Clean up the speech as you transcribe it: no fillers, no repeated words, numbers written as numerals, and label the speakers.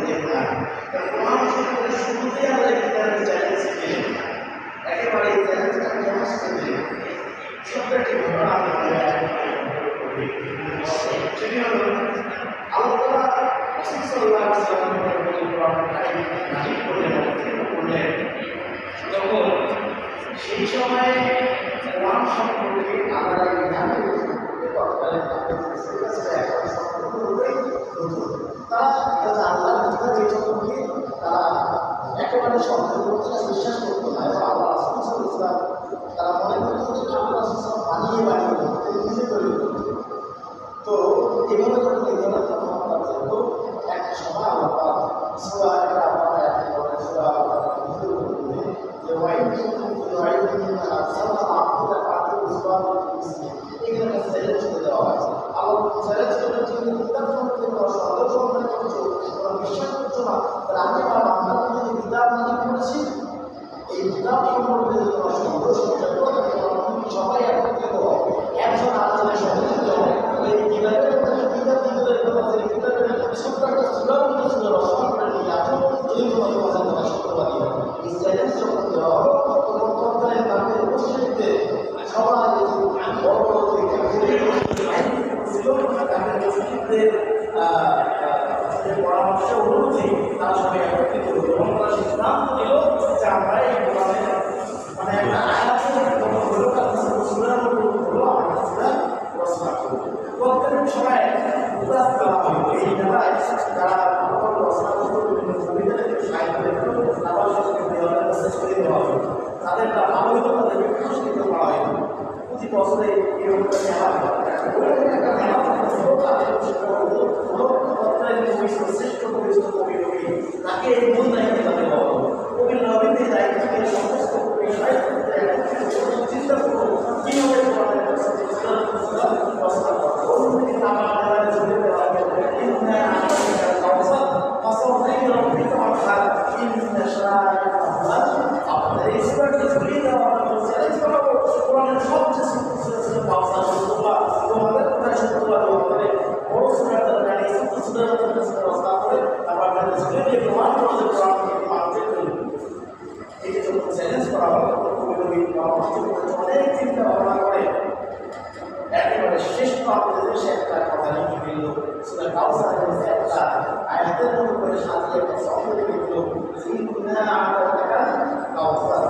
Speaker 1: যে না, কোরআন শরীফের শুরুতেই আমরা একটা চ্যালেঞ্জ দিলেন, একেবারে এই চ্যালেঞ্জটা কেন দিলেন ছোট্ট একটি ঘটনা আমরা সেটি হলো আল্লাহ রাসূল সাল্লাল্লাহু আলাইহি ওয়াসাল্লামের নাজিল করলেন, অবতীর্ণ করলেন। তখন সেই সময়ে কোরআন সম্পর্কে আলাদা বিধান তৎকালীন তারা আল্লাহর বিধান এই সম্পর্কে তারা একেবারে সন্দেহ করতে বিশ্বাস করতো না, এবং আল্লাহ রাসূল সাল্লাল্লাহু আলাইহি ওয়াসাল্লাম তারা মনে করতো যে আল্লাহ রাসূল বানিয়ে বানিয়ে নিজে তৈরি করতো। তো এভাবে যখন এই ধরনের ক্ষমতা থাকতো, একটা সময় আল্লাহ সূরা আল-বাকারা আয়াতে বলেন, সূরা যে এখানে চ্যালেঞ্জ করে দেওয়া হয়েছে। আল্লাহ চ্যালেঞ্জ করার জন্য কিতাব সম্পর্কে সন্দেহ সম্পর্কে করছো, তোমরা বিশ্বাস করছো না, তাহলে আমি আমার বান্দাকে যে কিতাব নাজিল করেছি, এই কিতাব সম্পর্কে যদি তোমরা সন্দেহ সঞ্চয় করো, তাহলে সবাই একত্রিত হবে, একজন আরেকজনের সহযোগিত হবে। এই কিতাবের কিতাব ভিতরে কিতাবের ছোট্ট একটা সুরার মধ্যে ছিল রচনা করে নিয়ে আসো, যদি তোমাকে তোমার সত্যবাদী হবে। এই চ্যালেঞ্জ যখন দেওয়া হলো, তখন তৎকালীন তাদের উপস্থিতিতে সবাই বড় বড় পরামর্শ অনুযায়ী তারা সবাই একত্রিত হল এবং তারা সিদ্ধান্ত নিল যে আমরা এই কোরআনের মানে একটা আয়াতের হলো সুরার হলো আমরা সুরা রচনা করব। প্রত্যেক সময় উদাস করা হইল এই জায়গায় যারা রচনা করতো বিভিন্ন কবিতা সাহিত্য আবার দেওয়ালের কাছে ছড়িয়ে দেওয়া হইল, তাদের আবহিত তাদেরকে পুরস্কৃত করা হইল। প্রতি বছরে এরকম মেলা শ্রেষ্ঠ পরিচিত কবি কবি তাকে এই মূল দায়িত্ব তাদের দেওয়া হলো। কবি নবীনের দায়িত্বকে সমস্ত কবি চিন্তা করবো কীভাবে রচনা করবো, অন্যদিকে আমার ঝুলে দেওয়া আপনাদের এই সুরাকে ঝুলিয়ে দেওয়া চ্যালেঞ্জ করাবো, কোরআনের সবচেয়ে তোমাদের কোথায় সত্যবা তোমাদের বড় সুরার দরকার এই ছোট সুরার রচনা করে তারপর আপনাদের ঝুলে দিয়ে প্রমাণ তোমাদের কোরআনকে মানতে করবে। এই যে যখন চ্যালেঞ্জ করা হবে অনেক চিন্তা ভাবনা করে একেবারে শ্রেষ্ঠ আপনাদের দেশে একটা কথা লিখে দিল, সেটা কাউসারের একটা আয়াতের মতো করে সাজিয়ে একটা শব্দ লিখে দিল, কাউসার